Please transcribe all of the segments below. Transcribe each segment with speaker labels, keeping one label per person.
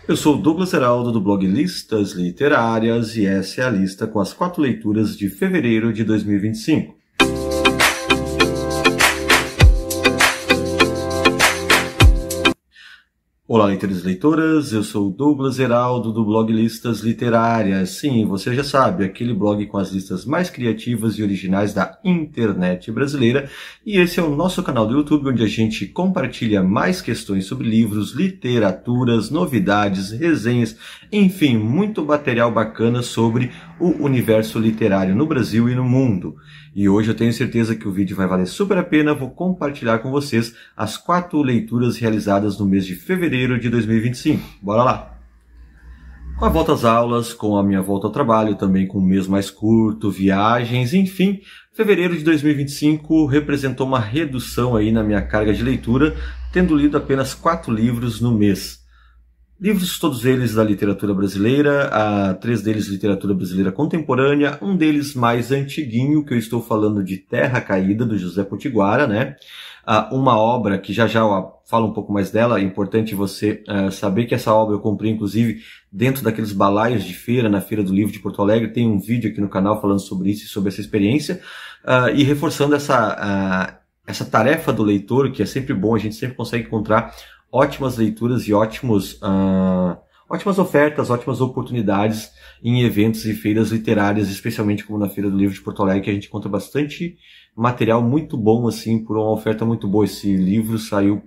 Speaker 1: Eu sou o Douglas Heraldo do blog Listas Literárias e essa é a lista com as 4 leituras de fevereiro de 2025. Olá, leitores e leitoras, eu sou o Douglas Heraldo do blog Listas Literárias. Sim, você já sabe, aquele blog com as listas mais criativas e originais da internet brasileira. E esse é o nosso canal do YouTube, onde a gente compartilha mais questões sobre livros, literaturas, novidades, resenhas, enfim, muito material bacana sobre o universo literário no Brasil e no mundo. E hoje eu tenho certeza que o vídeo vai valer super a pena. Vou compartilhar com vocês as 4 leituras realizadas no mês de fevereiro de 2025. Bora lá! Com a volta às aulas, com a minha volta ao trabalho, também com um mês mais curto, viagens, enfim, fevereiro de 2025 representou uma redução aí na minha carga de leitura, tendo lido apenas 4 livros no mês. Livros todos eles da literatura brasileira, 3 deles literatura brasileira contemporânea, um deles mais antiguinho, que eu estou falando de Terra Caída, do José Potiguara, né? Uma obra que já eu falo um pouco mais dela, é importante você saber que essa obra eu comprei inclusive dentro daqueles balaios de feira, na Feira do Livro de Porto Alegre. Tem um vídeo aqui no canal falando sobre isso e sobre essa experiência, e reforçando essa tarefa do leitor, que é sempre bom, a gente sempre consegue encontrar ótimas leituras e ótimas ofertas, ótimas oportunidades em eventos e feiras literárias, especialmente como na Feira do Livro de Porto Alegre, que a gente encontra bastante material muito bom, assim, por uma oferta muito boa. Esse livro saiu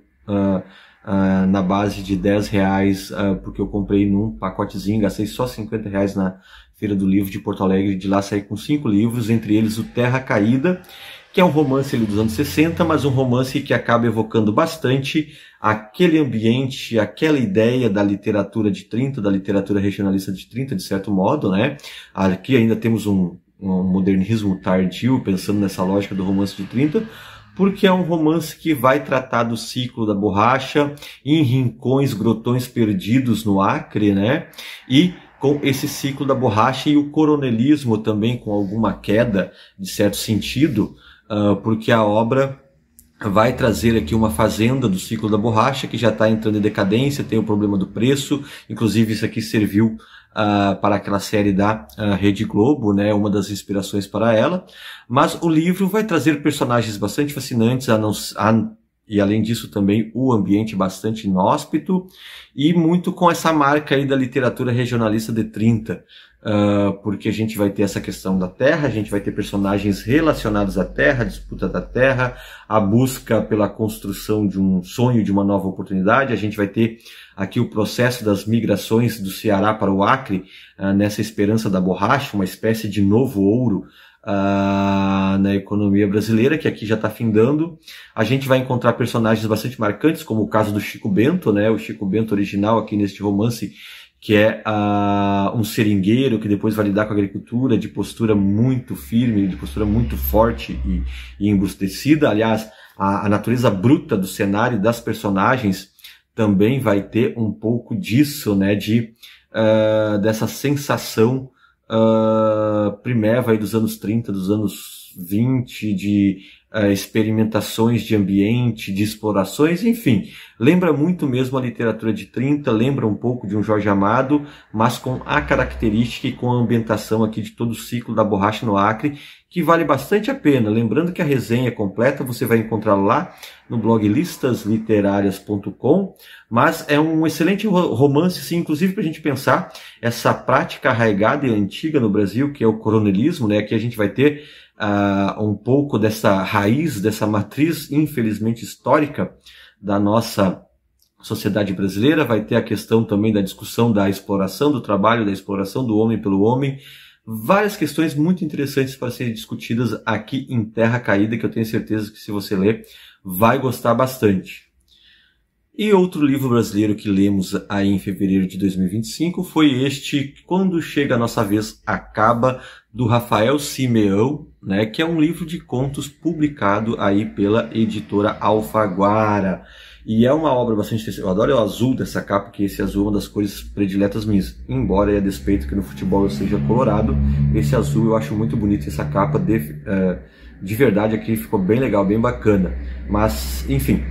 Speaker 1: na base de R$10, porque eu comprei num pacotezinho, gastei só R$50 na Feira do Livro de Porto Alegre. De lá saí com 5 livros, entre eles o Terra Caída, que é um romance ali dos anos 60, mas um romance que acaba evocando bastante aquele ambiente, aquela ideia da literatura de 30, da literatura regionalista de 30, de certo modo, né? Aqui ainda temos um modernismo tardio, pensando nessa lógica do romance de 30, porque é um romance que vai tratar do ciclo da borracha em rincões, grotões perdidos no Acre, né? E com esse ciclo da borracha e o coronelismo também com alguma queda, de certo sentido, porque a obra vai trazer aqui uma fazenda do ciclo da borracha que já está entrando em decadência, tem o problema do preço, inclusive isso aqui serviu para aquela série da Rede Globo, né, uma das inspirações para ela, mas o livro vai trazer personagens bastante fascinantes, e além disso também o ambiente bastante inóspito, e muito com essa marca aí da literatura regionalista de 30, porque a gente vai ter essa questão da terra, a gente vai ter personagens relacionados à terra, a disputa da terra, a busca pela construção de um sonho, de uma nova oportunidade. A gente vai ter aqui o processo das migrações do Ceará para o Acre, nessa esperança da borracha, uma espécie de novo ouro na economia brasileira, que aqui já está findando. A gente vai encontrar personagens bastante marcantes, como o caso do Chico Bento, né? O Chico Bento original aqui neste romance, que é um seringueiro que depois vai lidar com a agricultura, de postura muito firme, de postura muito forte e embrutecida. Aliás, a natureza bruta do cenário e das personagens também vai ter um pouco disso, né? Dessa sensação primeva aí dos anos 30, dos anos 20, de experimentações de ambiente, de explorações, enfim. Lembra muito mesmo a literatura de 30, lembra um pouco de um Jorge Amado, mas com a característica e com a ambientação aqui de todo o ciclo da borracha no Acre, que vale bastante a pena. Lembrando que a resenha completa você vai encontrar lá no blog listasliterárias.com, mas é um excelente romance, sim, inclusive para a gente pensar essa prática arraigada e antiga no Brasil, que é o coronelismo, né? Aqui a gente vai ter um pouco dessa raiz, dessa matriz, infelizmente, histórica da nossa sociedade brasileira. Vai ter a questão também da discussão da exploração do trabalho, da exploração do homem pelo homem. Várias questões muito interessantes para serem discutidas aqui em Terra Caída, que eu tenho certeza que se você ler, vai gostar bastante. E outro livro brasileiro que lemos aí em fevereiro de 2025 foi este Quando Chega a Nossa Vez Acaba, do Rafael Simeão, né, que é um livro de contos publicado aí pela editora Alfaguara. E é uma obra bastante interessante. Eu adoro o azul dessa capa, que esse azul é uma das cores prediletas minhas. Embora, a despeito que no futebol eu seja colorado, esse azul eu acho muito bonito. Essa capa de verdade aqui ficou bem legal, bem bacana. Mas, enfim,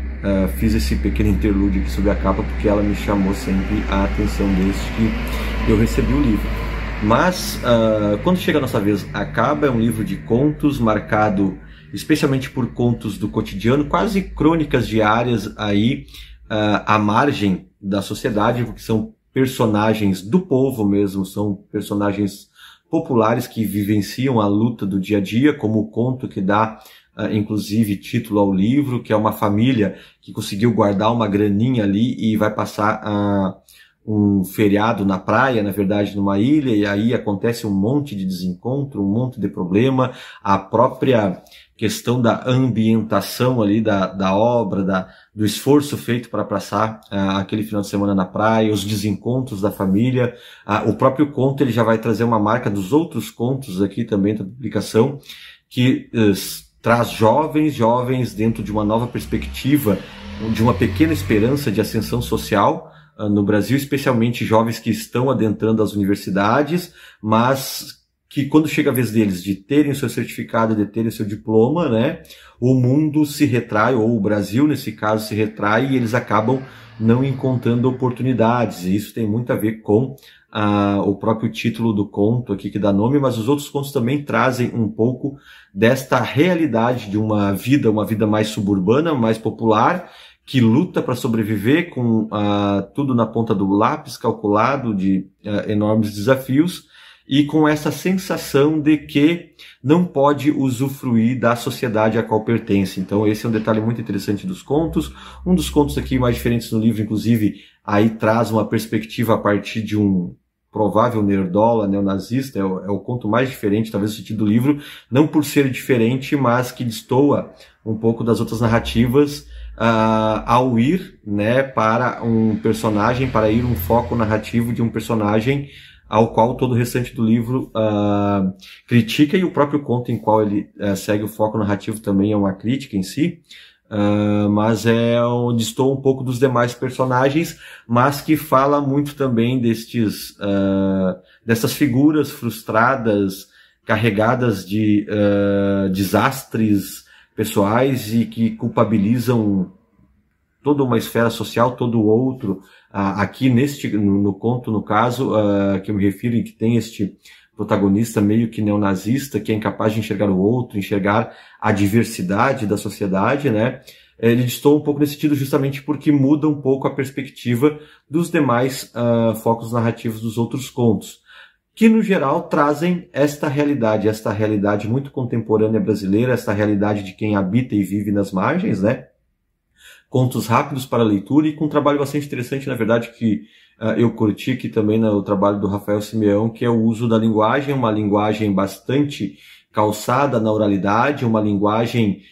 Speaker 1: fiz esse pequeno interlúdio aqui sobre a capa porque ela me chamou sempre a atenção desde que eu recebi o livro. Mas quando chega a nossa vez, acaba, é um livro de contos marcado especialmente por contos do cotidiano, quase crônicas diárias aí à margem da sociedade, porque são personagens do povo mesmo, são personagens populares que vivenciam a luta do dia a dia, como o conto que dá inclusive título ao livro, que é uma família que conseguiu guardar uma graninha ali e vai passar um feriado na praia, na verdade numa ilha, e aí acontece um monte de desencontro, um monte de problema, a própria questão da ambientação ali da obra, do esforço feito para passar aquele final de semana na praia, os desencontros da família, o próprio conto ele já vai trazer uma marca dos outros contos aqui também da publicação, que traz jovens dentro de uma nova perspectiva, de uma pequena esperança de ascensão social no Brasil, especialmente jovens que estão adentrando as universidades, mas que quando chega a vez deles de terem o seu certificado, de terem o seu diploma, né, o mundo se retrai, ou o Brasil, nesse caso, se retrai, e eles acabam não encontrando oportunidades. E isso tem muito a ver com o próprio título do conto aqui que dá nome, mas os outros contos também trazem um pouco desta realidade de uma vida mais suburbana, mais popular, que luta para sobreviver com tudo na ponta do lápis, calculado de enormes desafios, e com essa sensação de que não pode usufruir da sociedade a qual pertence. Então esse é um detalhe muito interessante dos contos. Um dos contos aqui mais diferentes no livro, inclusive, aí traz uma perspectiva a partir de um provável nerdola, neonazista, é o conto mais diferente, talvez, no sentido do livro, não por ser diferente, mas que destoa um pouco das outras narrativas, ao ir, né, para um personagem, para ir um foco narrativo de um personagem ao qual todo o restante do livro critica, e o próprio conto em qual ele segue o foco narrativo também é uma crítica em si, mas destoa um pouco dos demais personagens, mas que fala muito também dessas figuras frustradas, carregadas de desastres pessoais e que culpabilizam toda uma esfera social, todo o outro. Aqui no conto, no caso, que eu me refiro, em que tem este protagonista meio que neonazista, que é incapaz de enxergar o outro, enxergar a diversidade da sociedade, né? Ele destoa um pouco nesse sentido justamente porque muda um pouco a perspectiva dos demais focos narrativos dos outros contos, que no geral trazem esta realidade muito contemporânea brasileira, esta realidade de quem habita e vive nas margens, né? Contos rápidos para leitura e com um trabalho bastante interessante, na verdade, que eu curti aqui também no trabalho do Rafael Simeão, que é o uso da linguagem, uma linguagem bastante calçada na oralidade, uma linguagem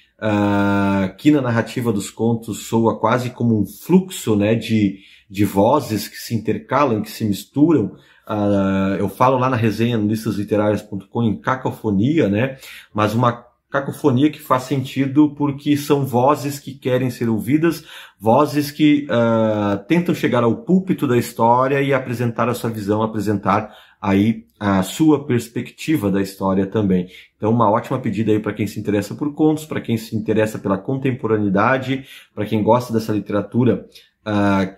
Speaker 1: que na narrativa dos contos soa quase como um fluxo, né, de vozes que se intercalam, que se misturam. Eu falo lá na resenha no listasliterárias.com em cacofonia, né, mas uma cacofonia que faz sentido porque são vozes que querem ser ouvidas, vozes que tentam chegar ao púlpito da história e apresentar a sua visão, apresentar aí a sua perspectiva da história também. Então uma ótima pedida aí para quem se interessa por contos, para quem se interessa pela contemporaneidade, para quem gosta dessa literatura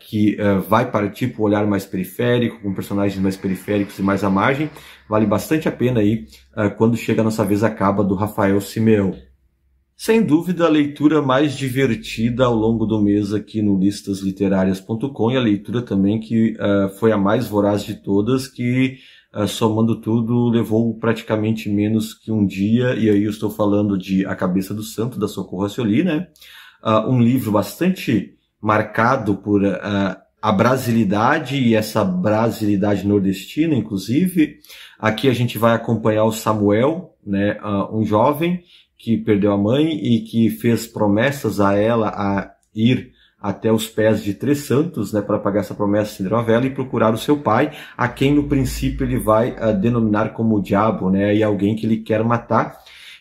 Speaker 1: que vai partir para o olhar mais periférico, com personagens mais periféricos e mais à margem. Vale bastante a pena aí, quando chega a nossa vez acaba, do Rafael Simeão. Sem dúvida, a leitura mais divertida ao longo do mês aqui no listasliterárias.com, e a leitura também que foi a mais voraz de todas, que somando tudo levou praticamente menos que um dia, e aí eu estou falando de A Cabeça do Santo, da Socorro Racioli, né? Um livro bastante marcado por a brasilidade, e essa brasilidade nordestina, inclusive. Aqui a gente vai acompanhar o Samuel, né, um jovem que perdeu a mãe e que fez promessas a ela a ir até os pés de três santos, né, para pagar essa promessa, acender uma vela e procurar o seu pai, a quem no princípio ele vai denominar como o diabo, né, e alguém que ele quer matar.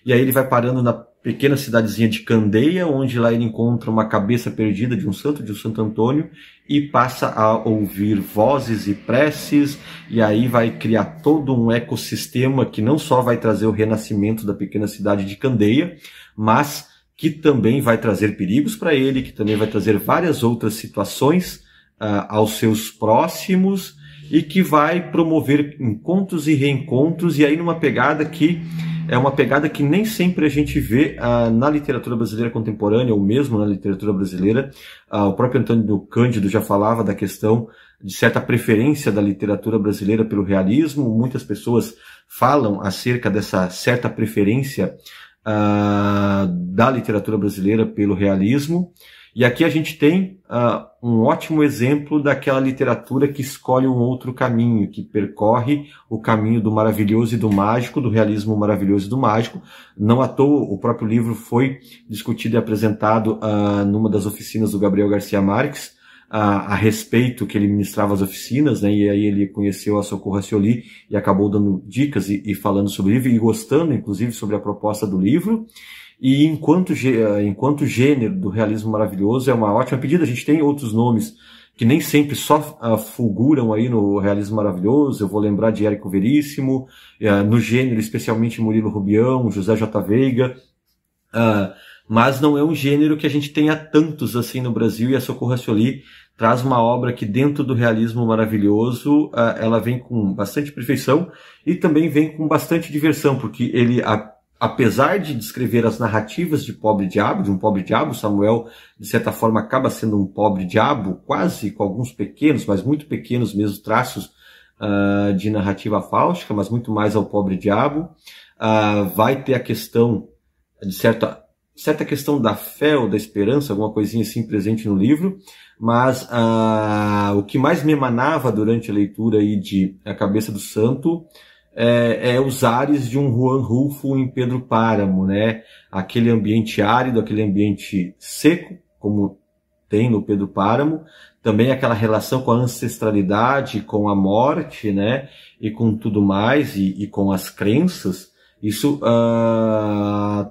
Speaker 1: E aí ele vai parando na pequena cidadezinha de Candeia, onde lá ele encontra uma cabeça perdida de um santo Antônio, e passa a ouvir vozes e preces, e aí vai criar todo um ecossistema que não só vai trazer o renascimento da pequena cidade de Candeia, mas que também vai trazer perigos para ele, que também vai trazer várias outras situações aos seus próximos e que vai promover encontros e reencontros, e aí numa pegada que é uma pegada que nem sempre a gente vê na literatura brasileira contemporânea, ou mesmo na literatura brasileira. O próprio Antônio Cândido já falava da questão de certa preferência da literatura brasileira pelo realismo. Muitas pessoas falam acerca dessa certa preferência da literatura brasileira pelo realismo. E aqui a gente tem um ótimo exemplo daquela literatura que escolhe um outro caminho, que percorre o caminho do maravilhoso e do mágico, do realismo maravilhoso e do mágico. Não à toa, o próprio livro foi discutido e apresentado numa das oficinas do Gabriel Garcia Marques, a respeito que ele ministrava as oficinas, né? E aí ele conheceu a Socorro Racioli e acabou dando dicas e falando sobre o livro, e gostando, inclusive, sobre a proposta do livro. E enquanto gênero do realismo maravilhoso é uma ótima pedida. A gente tem outros nomes que nem sempre só fulguram aí no realismo maravilhoso. Eu vou lembrar de Érico Veríssimo, no gênero especialmente Murilo Rubião, José J. Veiga, mas não é um gênero que a gente tenha tantos assim no Brasil, e a Socorro Racioli traz uma obra que dentro do realismo maravilhoso ela vem com bastante perfeição e também vem com bastante diversão, porque ele, apesar de descrever as narrativas de um pobre diabo, Samuel, de certa forma, acaba sendo um pobre diabo, quase com alguns pequenos, mas muito pequenos mesmo, traços de narrativa fáustica, mas muito mais ao pobre diabo. Vai ter a questão de certa questão da fé ou da esperança, alguma coisinha assim presente no livro, mas o que mais me emanava durante a leitura aí de A Cabeça do Santo é os ares de um Juan Rulfo em Pedro Páramo, né? Aquele ambiente árido, aquele ambiente seco, como tem no Pedro Páramo, também aquela relação com a ancestralidade, com a morte, né? E com tudo mais, e com as crenças. Isso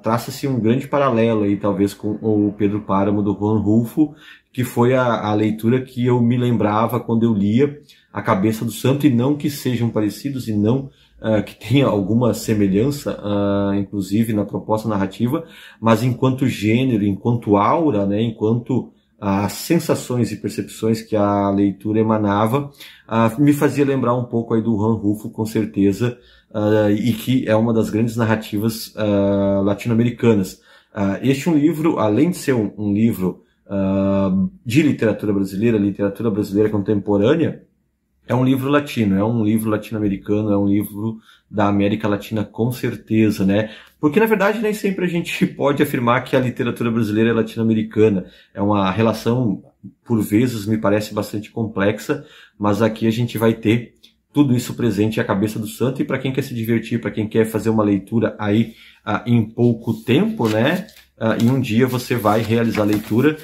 Speaker 1: traça-se um grande paralelo aí, talvez, com o Pedro Páramo do Juan Rulfo, que foi a leitura que eu me lembrava quando eu lia A Cabeça do Santo, e não que sejam parecidos, e não que tenha alguma semelhança, inclusive na proposta narrativa, mas enquanto gênero, enquanto aura, né, enquanto as sensações e percepções que a leitura emanava, me fazia lembrar um pouco aí do Juan Rulfo, com certeza, e que é uma das grandes narrativas latino-americanas. Este é um livro, além de ser um livro de literatura brasileira contemporânea, é um livro latino, é um livro latino-americano, é um livro da América Latina, com certeza, né? Porque, na verdade, nem sempre a gente pode afirmar que a literatura brasileira é latino-americana. É uma relação, por vezes, me parece bastante complexa, mas aqui a gente vai ter tudo isso presente em A Cabeça do Santo, e para quem quer se divertir, para quem quer fazer uma leitura aí em pouco tempo, né? Em um dia você vai realizar a leitura.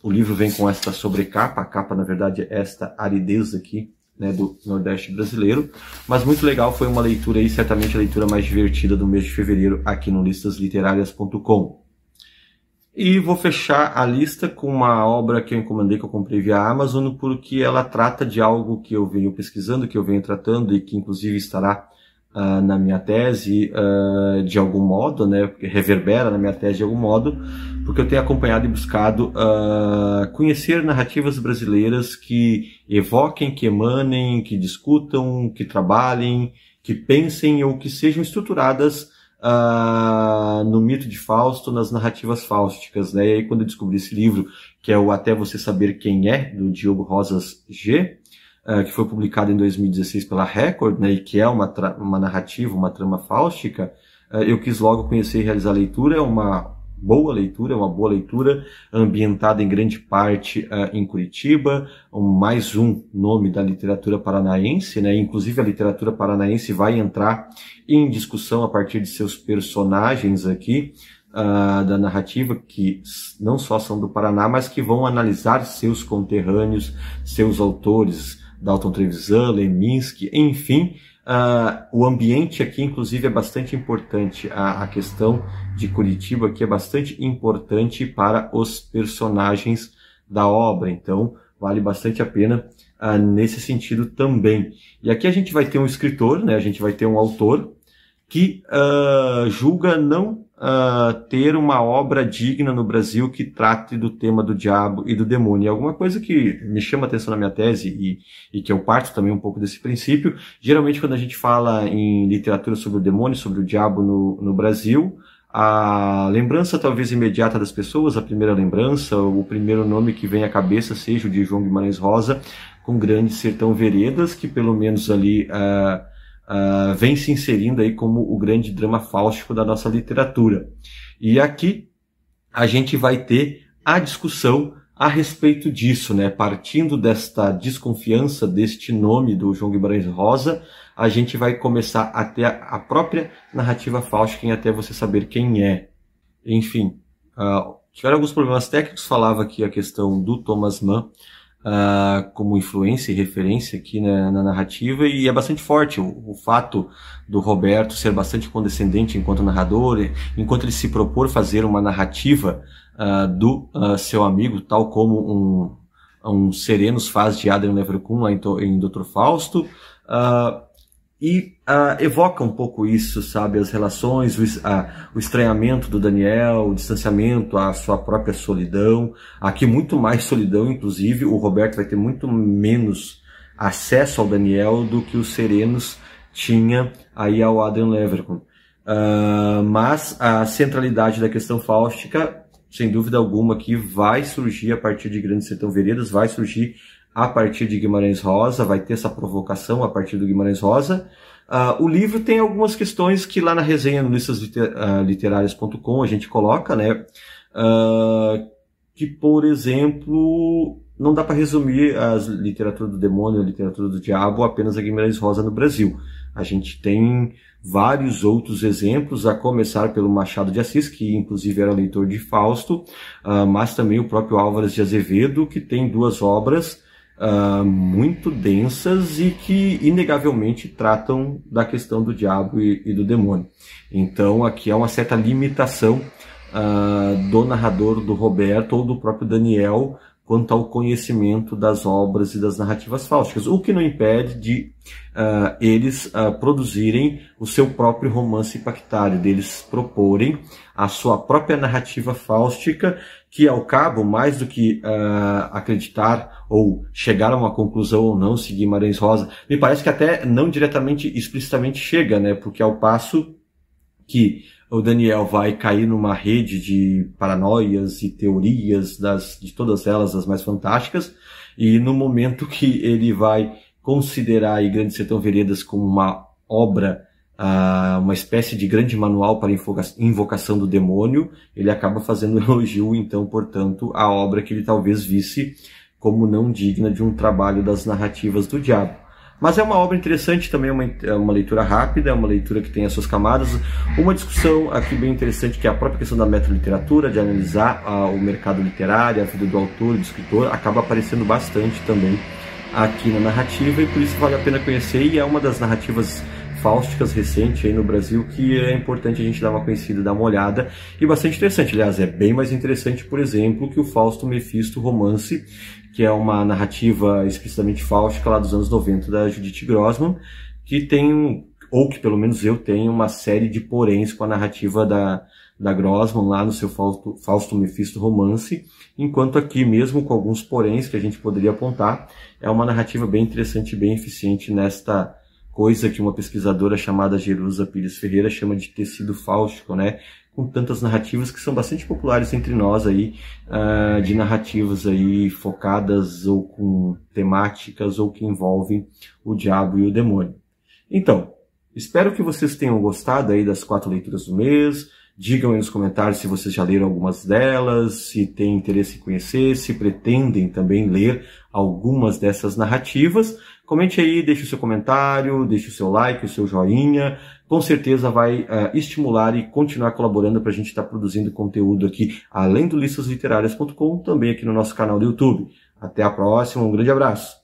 Speaker 1: O livro vem com esta sobrecapa, a capa, na verdade, é esta aridez aqui, né, do Nordeste brasileiro, mas muito legal, foi uma leitura aí, certamente a leitura mais divertida do mês de fevereiro aqui no listasliterárias.com. E vou fechar a lista com uma obra que eu encomendei, que eu comprei via Amazon, porque ela trata de algo que eu venho pesquisando, que eu venho tratando, e que inclusive estará na minha tese de algum modo, né, reverbera na minha tese de algum modo, porque eu tenho acompanhado e buscado conhecer narrativas brasileiras que evoquem, que emanem, que discutam, que trabalhem, que pensem ou que sejam estruturadas no mito de Fausto, nas narrativas fáusticas, né? E aí, quando eu descobri esse livro, que é o Até Você Saber Quem É, do Diogo Rosas G., que foi publicado em 2016 pela Record, né, e que é uma narrativa, uma trama fáustica, eu quis logo conhecer e realizar a leitura. É uma boa leitura, ambientada em grande parte em Curitiba, mais um nome da literatura paranaense, né? Inclusive a literatura paranaense vai entrar em discussão a partir de seus personagens aqui, da narrativa, que não só são do Paraná, mas que vão analisar seus conterrâneos, seus autores, Dalton Trevisan, Leminski, enfim. O ambiente aqui, inclusive, é bastante importante. A questão de Curitiba aqui é bastante importante para os personagens da obra, então vale bastante a pena nesse sentido também. E aqui a gente vai ter um escritor, né? A gente vai ter um autor que julga não ter uma obra digna no Brasil que trate do tema do diabo e do demônio. E alguma coisa que me chama a atenção na minha tese e que eu parto também um pouco desse princípio, geralmente quando a gente fala em literatura sobre o demônio, sobre o diabo no Brasil, a lembrança talvez imediata das pessoas, a primeira lembrança, o primeiro nome que vem à cabeça seja o de João Guimarães Rosa, com Grande Sertão Veredas, que pelo menos ali vem se inserindo aí como o grande drama fáustico da nossa literatura. E aqui a gente vai ter a discussão a respeito disso, né? Partindo desta desconfiança deste nome do João Guimarães Rosa, a gente vai começar a ter a própria narrativa fáustica em até você saber quem é. Enfim, tiveram alguns problemas técnicos, falava aqui a questão do Thomas Mann, como influência e referência aqui na narrativa, e é bastante forte o fato do Roberto ser bastante condescendente enquanto narrador, enquanto ele se propor fazer uma narrativa do seu amigo, tal como um Serenos faz de Adrian Leverkuhn lá em Dr. Fausto, e evoca um pouco isso, sabe, as relações, o estranhamento do Daniel, o distanciamento, a sua própria solidão. Aqui muito mais solidão, inclusive o Roberto vai ter muito menos acesso ao Daniel do que os Serenos tinha aí ao Adrian Leverkuhn. Mas a centralidade da questão fáustica, sem dúvida alguma, que vai surgir a partir de Grande Sertão Veredas, vai surgir a partir de Guimarães Rosa, vai ter essa provocação a partir do Guimarães Rosa. O livro tem algumas questões que lá na resenha no listasliterárias.com a gente coloca, né? Que, por exemplo, não dá para resumir a literatura do demônio, a literatura do diabo apenas a Guimarães Rosa no Brasil. A gente tem vários outros exemplos, a começar pelo Machado de Assis, que inclusive era leitor de Fausto, mas também o próprio Álvares de Azevedo, que tem duas obras muito densas e que inegavelmente tratam da questão do diabo e do demônio. Então aqui há uma certa limitação do narrador, do Roberto ou do próprio Daniel quanto ao conhecimento das obras e das narrativas fáusticas, o que não impede de eles produzirem o seu próprio romance pactário, deles proporem a sua própria narrativa fáustica, que ao cabo, mais do que acreditar ou chegar a uma conclusão ou não, se Guimarães Rosa, me parece que até não diretamente, explicitamente chega, né? Porque ao passo que o Daniel vai cair numa rede de paranoias e teorias, de todas elas as mais fantásticas, e no momento que ele vai considerar aí Grande Sertão Veredas como uma obra, uma espécie de grande manual para invocação do demônio, ele acaba fazendo elogio, então, portanto, à obra que ele talvez visse como não digna de um trabalho das narrativas do diabo. Mas é uma obra interessante, também é uma leitura rápida, é uma leitura que tem as suas camadas. Uma discussão aqui bem interessante, que é a própria questão da metroliteratura, de analisar o mercado literário, a vida do autor e do escritor, acaba aparecendo bastante também aqui na narrativa, e por isso vale a pena conhecer, e é uma das narrativas fáusticas recente aí no Brasil que é importante a gente dar uma conhecida, dar uma olhada, e bastante interessante. Aliás, é bem mais interessante, por exemplo, que o Fausto Mefisto Romance, que é uma narrativa explicitamente fáustica lá dos anos 90 da Judith Grossman, que tem, ou que pelo menos eu tenho, uma série de poréns com a narrativa da Grossman lá no seu Fausto Mefisto Romance, enquanto aqui, mesmo com alguns poréns que a gente poderia apontar, é uma narrativa bem interessante e bem eficiente nesta coisa que uma pesquisadora chamada Jerusa Pires Ferreira chama de tecido fáustico, né? Com tantas narrativas que são bastante populares entre nós aí, de narrativas aí focadas ou com temáticas ou que envolvem o diabo e o demônio. Então, espero que vocês tenham gostado aí das 4 leituras do mês. Digam aí nos comentários se vocês já leram algumas delas, se têm interesse em conhecer, se pretendem também ler algumas dessas narrativas. Comente aí, deixe o seu comentário, deixe o seu like, o seu joinha. Com certeza vai estimular e continuar colaborando para a gente estar produzindo conteúdo aqui, além do listasliterárias.com, também aqui no nosso canal do YouTube. Até a próxima, um grande abraço!